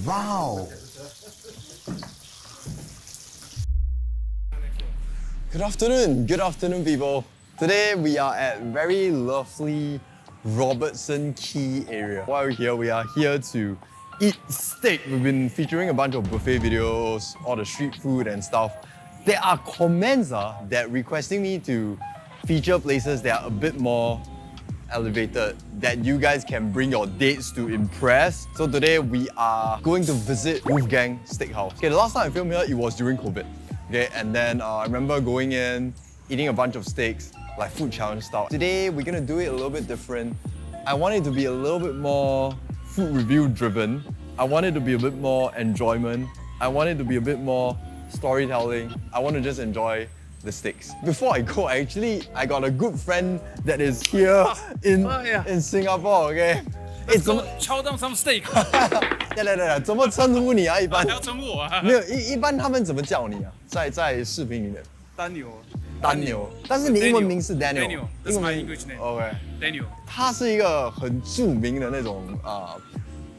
Wow! Good afternoon people. Today we are at very lovely Robertson Quay area. Why are we here? We are here to eat steak. We've been featuring a bunch of buffet videos, all the street food and stuff. There are comments that requesting me to feature places that are a bit more elevated, that you guys can bring your dates to impress. So today we are going to visit Wolfgang Steakhouse. Okay, the last time I filmed here, it was during COVID. Okay, and then I remember going in, eating a bunch of steaks, like food challenge style. Today we're gonna do it a little bit different. I want it to be a little bit more food review driven. I want it to be a bit more enjoyment. I want it to be a bit more storytelling. I want to just enjoy the steaks. Before I go, I got a good friend that is here in Singapore, okay? Let's go chow down some steak. 来，怎么称呼你啊？一般还要称呼我啊？没有，一般他们怎么叫你啊？在视频里面，丹牛。丹牛。但是你英文名是 Daniel。Daniel. That's my English name. OK. Daniel. 他是一个很著名的那种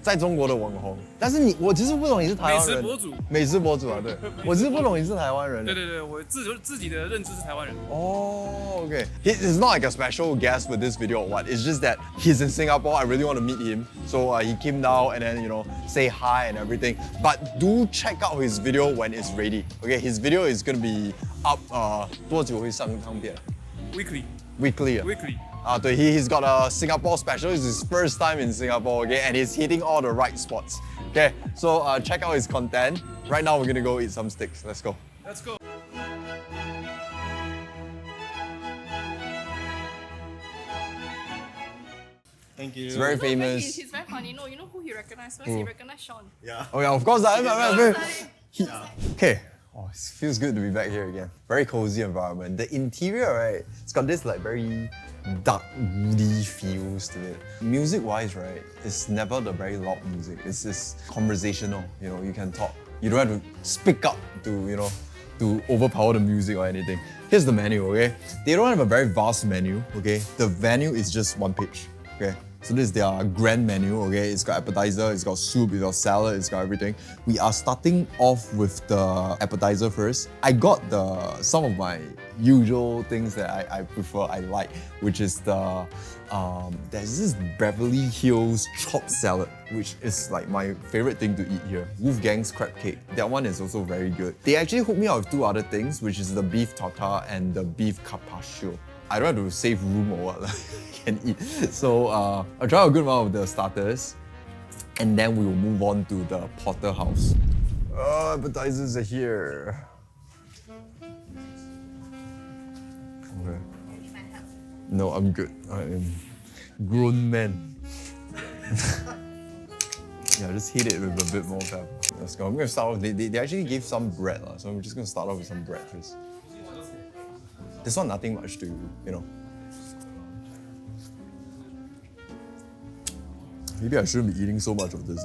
在中国的网红，但是我其实不懂你是台湾人。美食博主啊，对，我其实不懂你是台湾人。对，我自己的认知是台湾人。Oh, okay. He's not like a special guest for this video or what. It's just that he's in Singapore. I really want to meet him, so he came down and then say hi and everything. But do check out his video when it's ready. Okay, his video is gonna be up 多久会上片 ？Weekly. Weekly. He's got a Singapore special. It's his first time in Singapore, okay, and he's hitting all the right spots. Okay, so check out his content. Right now, we're gonna go eat some steaks. Let's go. Let's go. Thank you. It's very famous. He's very funny. No, you know who he recognized first? He recognized Sean. Yeah. Oh yeah, of course. Okay. Oh, it feels good to be back here again. Very cozy environment. The interior, right? It's got this like very dark, woody feels to it. Music-wise, right? It's never the very loud music. It's just conversational. You can talk. You don't have to speak up to to overpower the music or anything. Here's the menu, okay? They don't have a very vast menu, okay? The menu is just one page, okay? So this is their grand menu, okay? It's got appetizer, it's got soup, it's got salad, it's got everything. We are starting off with the appetizer first. I got some of my usual things that I prefer, I like, which is there's this Beverly Hills Chopped Salad, which is like my favorite thing to eat here. Wolfgang's crab cake, that one is also very good. They actually hooked me out with two other things, which is the beef tartare and the beef carpaccio. I don't have to save room or what, I can eat. So I'll try a good amount of the starters, and then we will move on to the Porterhouse. Appetizers are here. Okay. No, I'm good. I am grown man. Yeah, just hit it with a bit more pepper. Let's go. I'm gonna start off. They actually gave some bread, so I'm just gonna start off with some bread first. There's not nothing much to, Maybe I shouldn't be eating so much of this.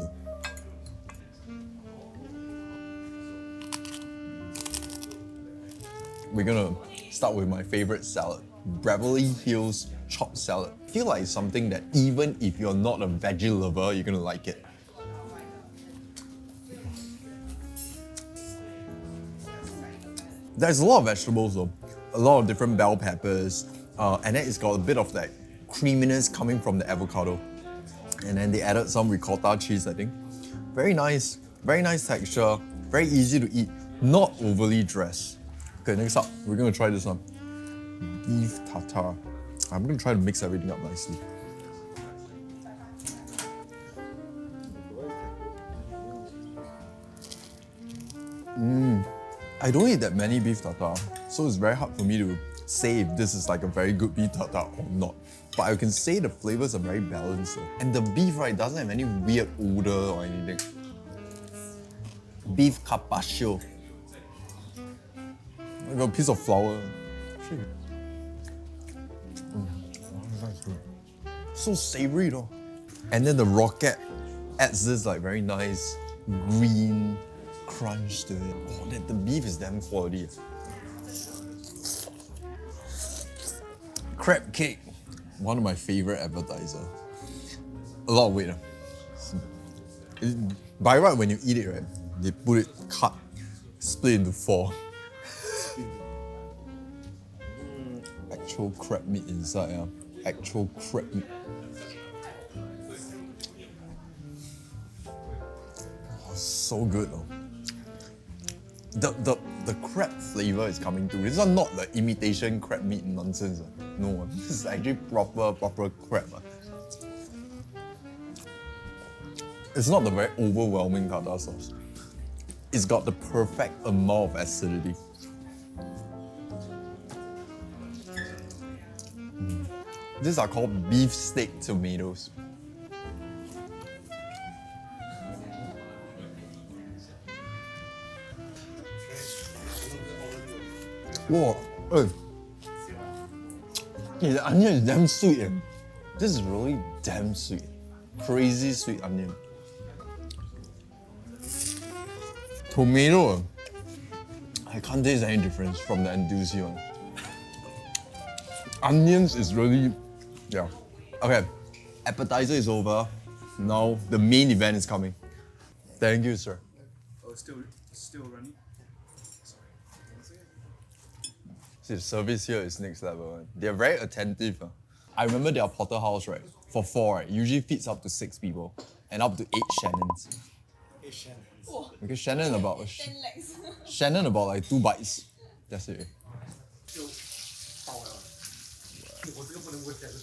We're gonna start with my favorite salad, Beverly Hills Chopped Salad. I feel like it's something that even if you're not a veggie lover, you're gonna like it. There's a lot of vegetables though. A lot of different bell peppers, and then it's got a bit of that creaminess coming from the avocado. And then they added some ricotta cheese, I think. Very nice texture, very easy to eat, not overly dressed. Okay, next up, we're gonna try this one. Beef tartare. I'm gonna try to mix everything up nicely. I don't eat that many beef tartare, so it's very hard for me to say if this is like a very good beef tartare or not. But I can say the flavors are very balanced though. And the beef, right, doesn't have any weird odor or anything. Beef carpaccio. I got a piece of flour. So savory though. And then the rocket adds this like very nice green crunch to it. Oh, the beef is damn quality. Crab cake, one of my favorite appetizers. A lot of weight. By right, when you eat it, right, they put it cut, split into 4. Actual crab meat inside, yeah. Actual crab meat. Oh, so good, though. The crab flavor is coming through. This is not the imitation crab meat nonsense. No, this is actually proper crab. It's not the very overwhelming tartar sauce. It's got the perfect amount of acidity. These are called beef steak tomatoes. Whoa, the onion is damn sweet. This is really damn sweet. Crazy sweet onion. Tomato, I can't taste any difference from the Endusi one. Onions is really, yeah. Okay, appetizer is over. Now the main event is coming. Thank you, sir. Oh, still running. See, the service here is next level. They're very attentive. I remember their Porterhouse, right? For 4, right? Usually feeds up to 6 people and up to 8 Shannons. 8 Shannons. Because Shannon about 10 legs. Shannon about like 2 bites. That's it. 就爆了，我这个不能不讲的。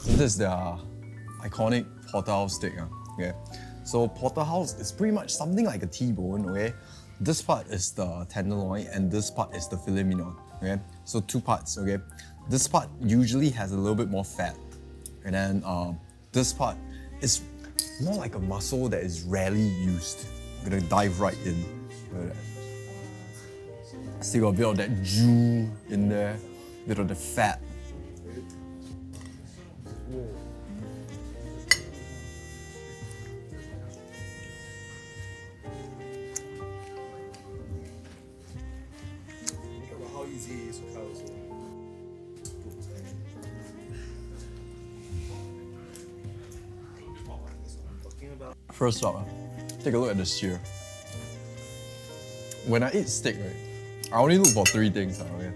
So this is their iconic Porterhouse steak. Okay. So Porterhouse is pretty much something like a T-bone. Okay. This part is the tenderloin and this part is the filet mignon. Okay. So 2 parts. Okay. This part usually has a little bit more fat, and then this part is more like a muscle that is rarely used. I'm gonna dive right in. Still got a bit of that jus in there, a bit of the fat. How easy it is to cook also. First up, take a look at the sear. When I eat steak, right, I only look for 3 things. Okay?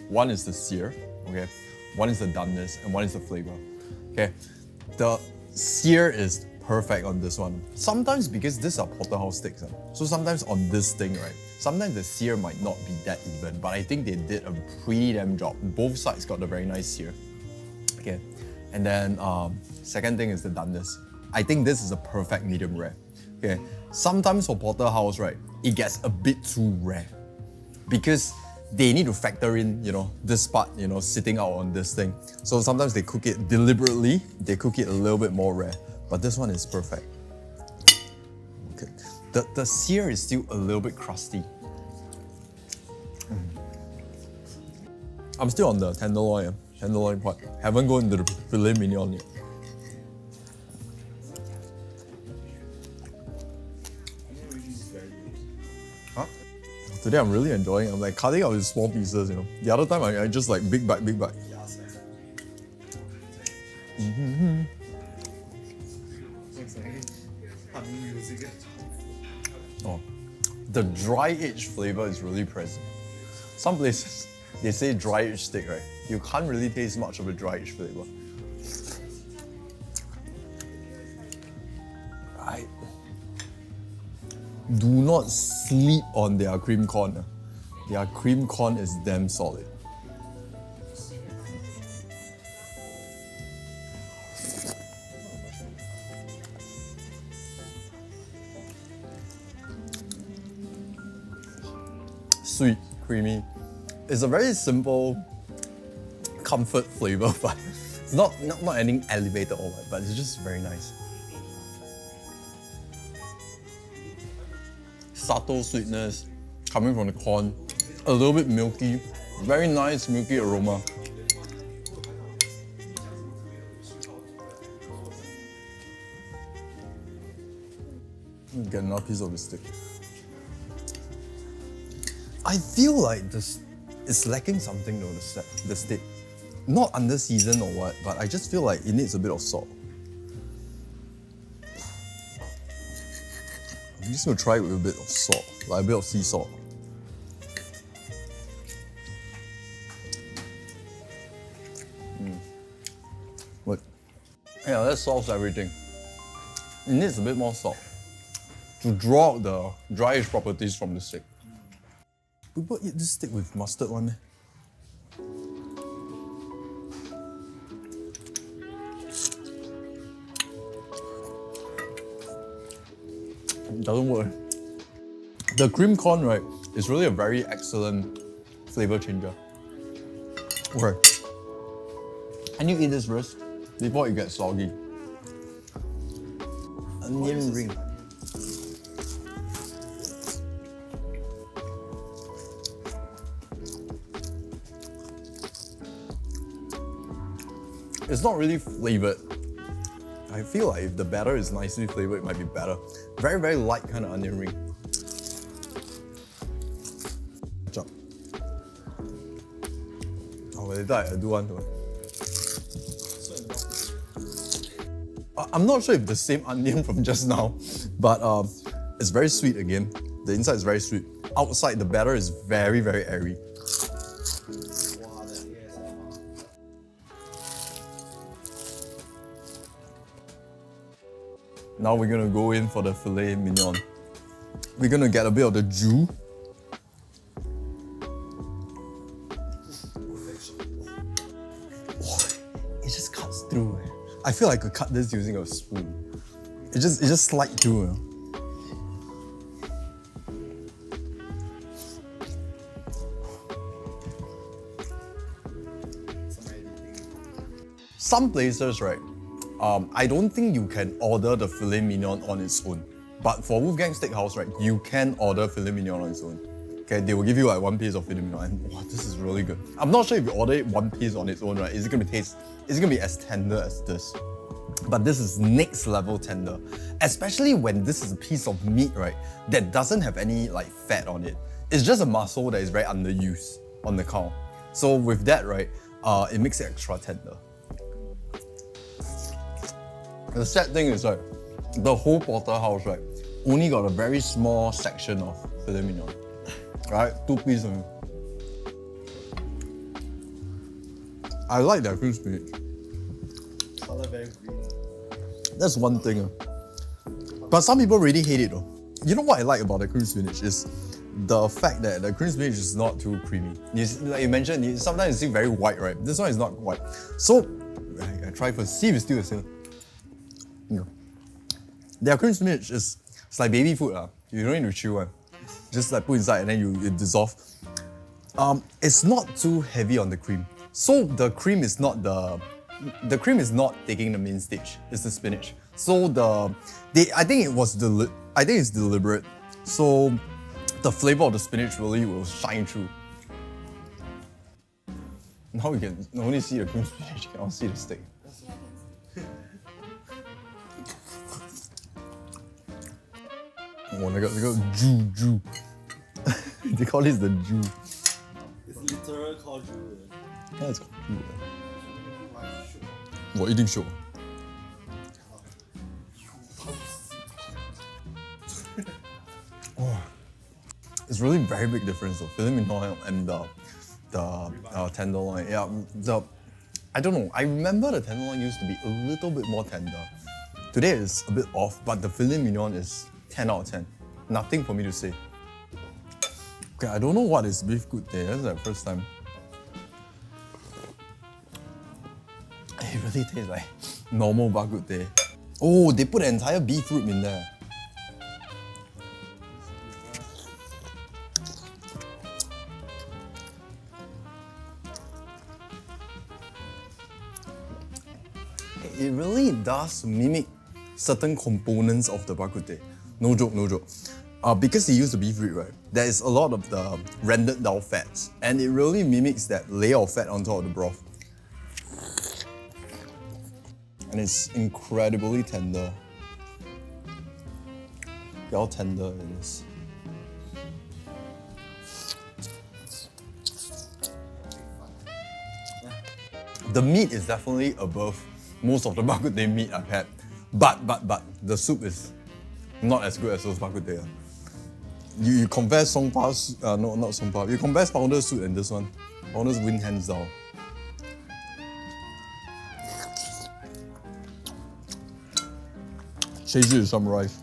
One is the sear, okay? One is the doneness, and one is the flavor. Okay, the sear is perfect on this one. Sometimes because these are Porterhouse steaks, so sometimes on this thing, right, sometimes the sear might not be that even, but I think they did a pretty damn job. Both sides got a very nice sear. Okay, and then second thing is the doneness. I think this is a perfect medium rare. Okay, sometimes for Porterhouse, right, it gets a bit too rare because they need to factor in, this part, sitting out on this thing. So sometimes they cook it deliberately, they cook it a little bit more rare, but this one is perfect. Okay, the sear is still a little bit crusty. I'm still on the tenderloin part. Haven't gone into the filet mignon yet. Today I'm really enjoying it. I'm like cutting out in small pieces, The other time I just like big bite. Oh, the dry aged flavor is really present. Some places they say dry aged steak, right? You can't really taste much of a dry aged flavor. Right. Do not sleep on their cream corn. Their cream corn is damn solid. Sweet, creamy. It's a very simple comfort flavor, but it's not anything elevated or what, but it's just very nice. Subtle sweetness coming from the corn, a little bit milky, very nice milky aroma. Get another piece of the steak. I feel like this is lacking something though, the steak. Not under seasoned or what, but I just feel like it needs a bit of salt. I'm just gonna try it with a bit of salt, like a bit of sea salt. Look. Yeah, that solves everything. It needs a bit more salt to draw out the dryish properties from the steak. People eat this steak with mustard one. It doesn't work. The cream corn, right, is really a very excellent flavor changer. Okay. Can you eat this first before it gets soggy? Onion ring. It's not really flavored. I feel like if the batter is nicely flavored, it might be better. Very, very light kind of onion ring. Chop. Oh, later I do one to it. I'm not sure if the same onion from just now, but it's very sweet again. The inside is very sweet. Outside, the batter is very, very airy. Now we're gonna go in for the filet mignon. We're gonna get a bit of the jus. Oh, it just cuts through. I feel like I could cut this using a spoon. It just slides through. Some places, right, I don't think you can order the filet mignon on its own. But for Wolfgang Steakhouse, right, you can order filet mignon on its own. Okay, they will give you like one piece of filet mignon, and wow, this is really good. I'm not sure if you order it one piece on its own, right, is it gonna be as tender as this? But this is next level tender, especially when this is a piece of meat, right, that doesn't have any like fat on it. It's just a muscle that is very underused on the cow. So with that, right, it makes it extra tender. The sad thing is, like, the whole Porterhouse, right, only got a very small section of filet mignon. Right, 2 pieces. I like that cream spinach. Color very green. That's one thing. But some people really hate it though. You know what I like about the cream spinach is the fact that the cream spinach is not too creamy. Like you mentioned, sometimes you see very white, right? This one is not white. So, I try first, see if it's still the same. Their cream spinach it's like baby food. You don't need to chew one. Just like put inside and then it dissolve. It's not too heavy on the cream. So the cream is not taking the main stage. It's the spinach. So I think it's deliberate. So the flavor of the spinach really will shine through. Now you can only see the cream spinach, you cannot see the steak. Oh, they got jus. They call this the jus. It's literal called jus. Yeah, it's called jus. 我一定秀。Oh, it's really very big difference though. Filet mignon and the tenderloin. Yeah, I don't know. I remember the tenderloin used to be a little bit more tender. Today it's a bit off, but the filet mignon is 10 out of 10. Nothing for me to say. Okay, I don't know what is beef kut teh. That's the first time. It really tastes like normal bak kut teh. Oh, they put an entire beef rib in there. It really does mimic certain components of the bak kut teh. No joke, no joke. Because they use the beef rib, right, there is a lot of the rendered down fats, and it really mimics that layer of fat on top of the broth. And it's incredibly tender. Look how tender it is. The meat is definitely above most of the bak kut teh meat I've had. But the soup is not as good as those bak kut teh. You compare song pa, no, not song pa. You compare powder soup and this one. Powder's win hands down. Chase it with some rice.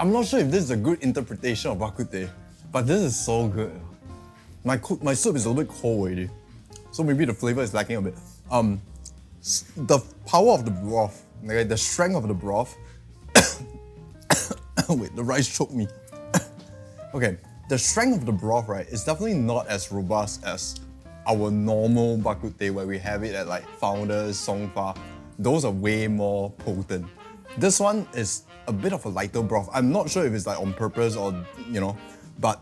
I'm not sure if this is a good interpretation of bak kut teh, but this is so good. My soup is a little bit cold already, so maybe the flavor is lacking a bit. The power of the broth, okay, the strength of the broth. Wait, the rice choked me. Okay, the strength of the broth, right, is definitely not as robust as our normal bak kut teh where we have it at like Founders, Song Fa. Those are way more potent. This one is a bit of a lighter broth. I'm not sure if it's like on purpose or, you know, but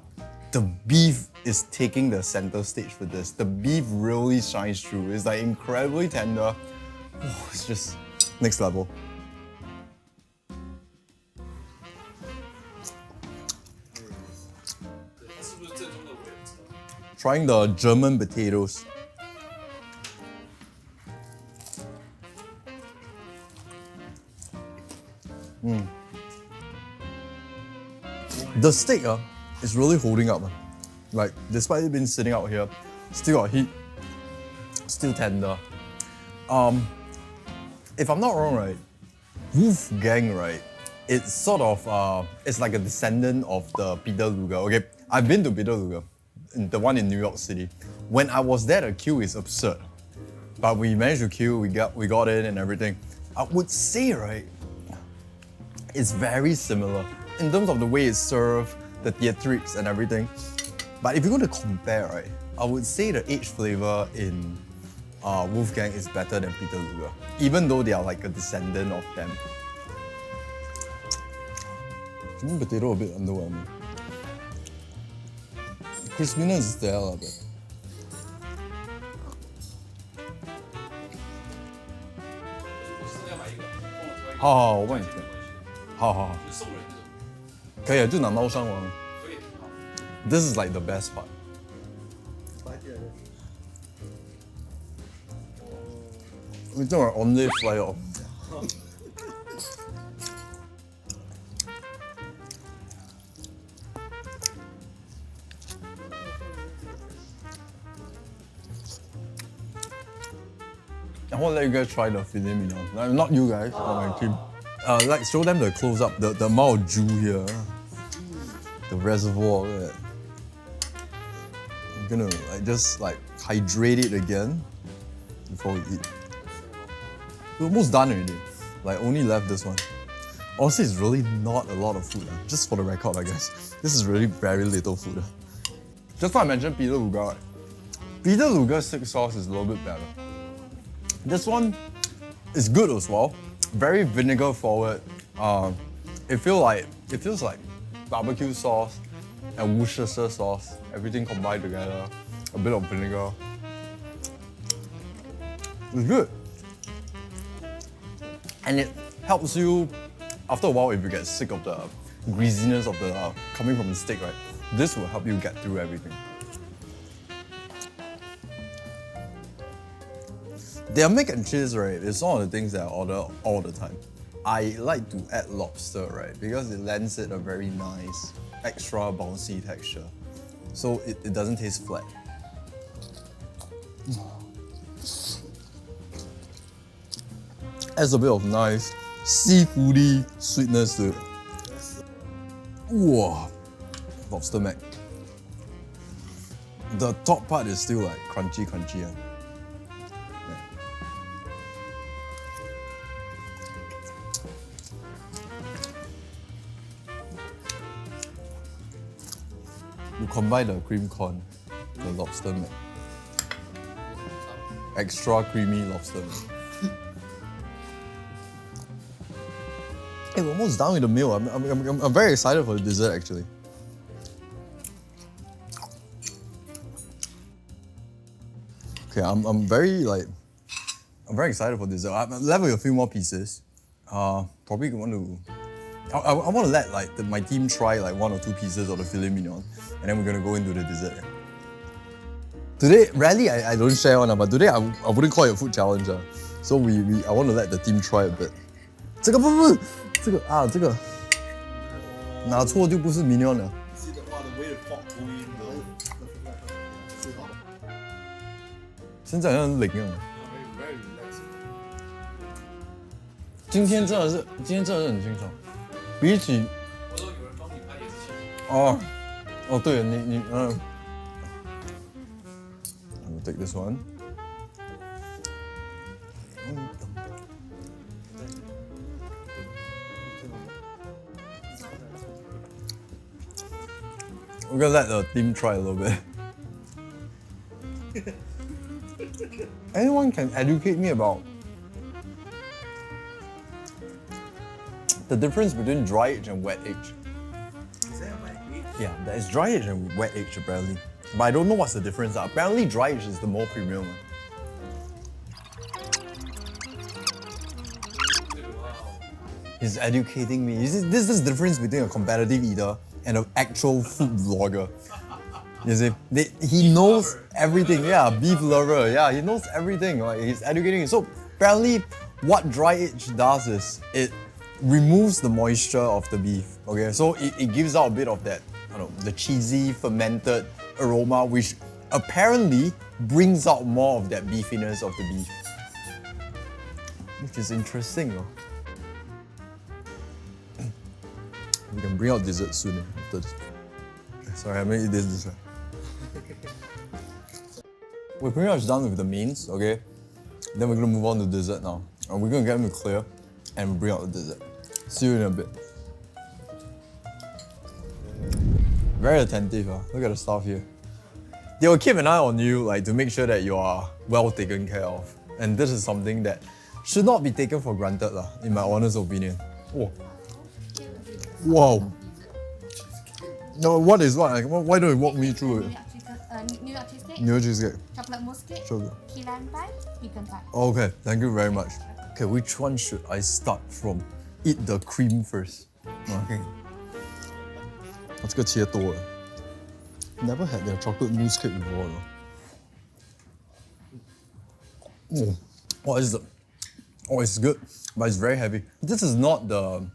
the beef is taking the center stage for this. The beef really shines through. It's like incredibly tender. Oh, it's just next level. Trying the German potatoes. The steak is really holding up. Like, despite it being sitting out here, still got heat, still tender. If I'm not wrong, right, Wolfgang, right, it's sort of, it's like a descendant of the Peter Luger. Okay, I've been to Peter Luger, the one in New York City. When I was there, the queue is absurd. But we managed to queue, we got in and everything. I would say, right, it's very similar in terms of the way it's served, the theatrics and everything. But if you're going to compare, right, I would say the aged flavor in Wolfgang is better than Peter Luger, even though they are like a descendant of them. Chicken potato a bit underwhelming. Crispiness is there, but. 好，我帮你填。好。可以啊，就拿猫山王。This is like the best part. 你这种 only fly off. I want to let you guys try the filet mignon. Not you guys, but my team. Like show them the close up, the amount of jus here, the reservoir. I'm gonna just hydrate it again before we eat. We're almost done already. Like only left this one. Honestly, it's really not a lot of food. Just for the record, I guess. This is really very little food. Just like I mentioned Peter Luger, right? Peter Luger's thick sauce is a little bit better. This one is good as well. Very vinegar forward. It feels like barbecue sauce and Worcestershire sauce. Everything combined together. A bit of vinegar. It's good. And it helps you, after a while, if you get sick of the greasiness of the coming from the steak, right? This will help you get through everything. Their mac and cheese, right, is one of the things that I order all the time. I like to add lobster, right, because it lends it a very nice, extra bouncy texture. So it doesn't taste flat. Adds a bit of nice seafoody sweetness to it. Whoa, lobster mac. The top part is still like crunchy. You combine the cream corn, the lobster mac. Extra creamy lobster mac. Hey, we're almost done with the meal. I'm very excited for the dessert actually. Okay, I'm very excited for dessert. I'm left with a few more pieces. Probably want to I want to let like my team try like 1 or 2 pieces of the filet mignon, and then we're gonna go into the dessert. Today, rarely I don't share one, but today I wouldn't call it a food challenge. So I want to let the team try a bit. 这个拿错就不是 mignon 了。 See the way the fork go in, the 现在好像很冷一样。 very relaxed. 今天真的是很清爽，比起我说有人帮你拍也是清哦，对了，你，I'll take this one. We're gonna let the team try a little bit. Anyone can educate me about the difference between dry age and wet age? Is that my age? Yeah, there is dry age and wet age apparently. But I don't know what's the difference. Apparently dry age is the more premium one. Wow. He's educating me. This is the difference between a competitive eater and an actual food vlogger. You see, he knows everything. Yeah, beef lover. Yeah, he knows everything. Like he's educating you. So apparently, what dry age does is it removes the moisture of the beef. Okay, so it gives out a bit of that, I don't know, the cheesy fermented aroma, which apparently brings out more of that beefiness of the beef, which is interesting. We can bring out dessert soon after this. Sorry, I made eat this way. We're pretty much done with the mains, okay? Then we're gonna move on to dessert now. And we're gonna get them to clear and we'll bring out the dessert. See you in a bit. Very attentive, look at the staff here. They will keep an eye on you like to make sure that you are well taken care of. And this is something that should not be taken for granted, in my honest opinion. Oh. Wow. No, what is what? Like, why don't you walk me through it? New York cheesecake, New cheesecake. chocolate mousse cake, Sugar. key lime pie, pecan pie. Okay, thank you very much. Okay, which one should I start from? Eat the cream first. Okay. 我这个切多了。Never had their chocolate mousse cake before. Oh, it's good, but it's very heavy. This is not the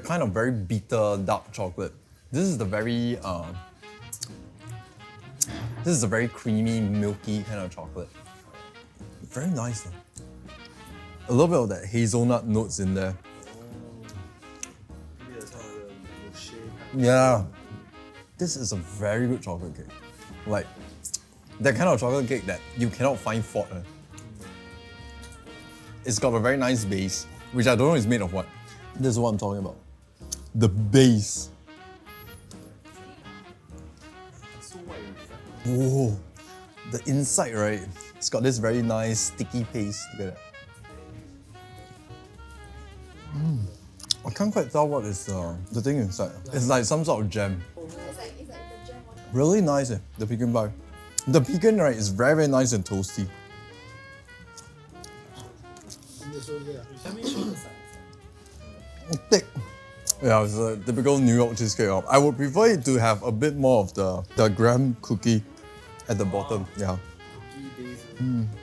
kind of very bitter dark chocolate. This is the very this is a very creamy, milky kind of chocolate. Very nice though. A little bit of that hazelnut notes in there. Maybe that's how the mousse. Yeah. This is a very good chocolate cake. Like, that kind of chocolate cake that you cannot find fault in. It's got a very nice base, which I don't know is made of what. This is what I'm talking about. The base. So white. Oh, the inside, right? It's got this very nice sticky paste. Look at that. I can't quite tell what is the thing inside. It's like some sort of jam. It's like the jam one. Really nice, the pecan pie. The pecan, right, is very, very nice and toasty. Thick. Yeah, it's a typical New York cheesecake. I would prefer it to have a bit more of the graham cookie at the bottom. Yeah.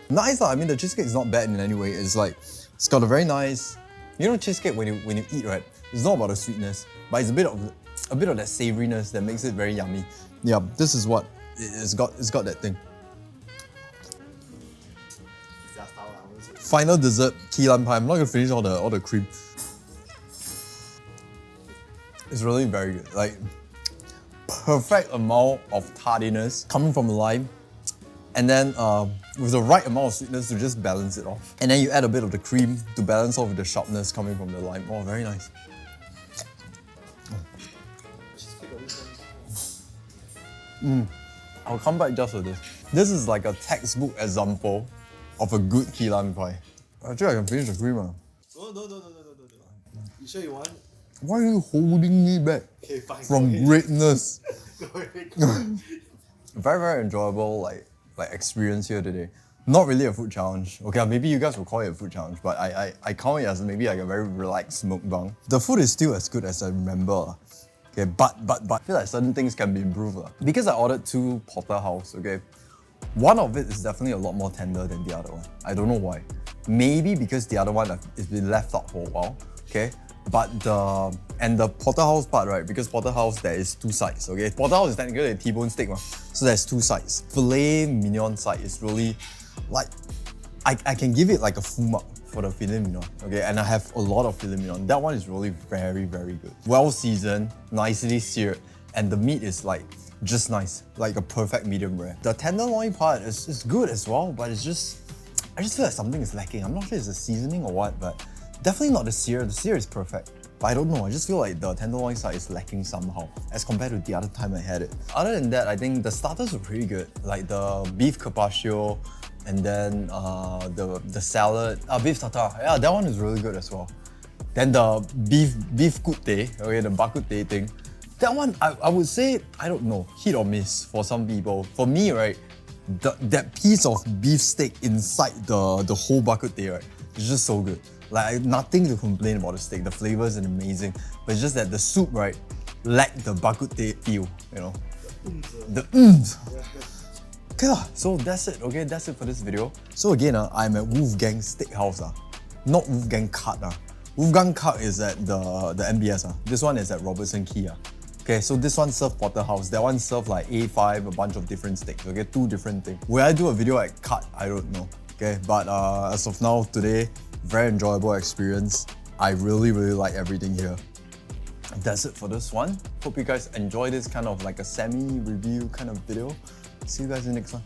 Nice, I mean, the cheesecake is not bad in any way. It's like, it's got a very nice, you know, cheesecake when you eat, right? It's not about the sweetness, but it's a bit of that savoriness that makes it very yummy. Yeah, this is what it's got that thing. Final dessert, key lime pie. I'm not gonna finish all the cream. It's really very good. Like, perfect amount of tardiness coming from the lime, and then with the right amount of sweetness to just balance it off. And then you add a bit of the cream to balance off with the sharpness coming from the lime. Oh, very nice. I'll come back just for this. This is like a textbook example of a good key lime pie. Actually, I can finish the cream. No. You sure you want? Why are you holding me back Okay, fine. from greatness? Go ahead. Very, very enjoyable like experience here today. Not really a food challenge. Okay, maybe you guys will call it a food challenge, but I count it as maybe like a very relaxed mukbang. The food is still as good as I remember. Okay, but I feel like certain things can be improved. Because I ordered 2 Porterhouse, okay, one of it is definitely a lot more tender than the other one. I don't know why. Maybe because the other one has been left out for a while, okay? But the Porterhouse part, right? Because Porterhouse, there is 2 sides, okay? Porterhouse is technically a T-bone steak, so there's 2 sides. Filet mignon side is really like, I can give it like a full mark for the filet mignon, okay? And I have a lot of filet mignon. That one is really very, very good. Well seasoned, nicely seared, and the meat is like just nice, like a perfect medium rare. The tenderloin part is good as well, but it's just, I just feel like something is lacking. I'm not sure it's the seasoning or what, but definitely not the sear. The sear is perfect. But I don't know, I just feel like the tenderloin side is lacking somehow as compared to the other time I had it. Other than that, I think the starters were pretty good. Like the beef carpaccio, and then the salad, beef tartare. Yeah, that one is really good as well. Then the beef Kut Teh, okay, the bak kut teh thing. That one, I would say, I don't know, hit or miss for some people. For me, right, that piece of beef steak inside the whole bak kut teh, right, is just so good. Like, nothing to complain about the steak. The flavors are amazing, but it's just that the soup, right, lacked the bak kut teh feel, you know. The Okay, so that's it, okay? That's it for this video. So again, I'm at Wolfgang Steakhouse, not Wolfgang Kut. Wolfgang Kut is at the MBS. This one is at Robertson Quay. Okay, so this one served Porterhouse, that one served like A5, a bunch of different steaks, okay? 2 different things. Will I do a video at Kut? I don't know, okay? But as of now, today, very enjoyable experience. I really, really like everything here. That's it for this one. Hope you guys enjoy this kind of like a semi-review kind of video. See you guys in the next one.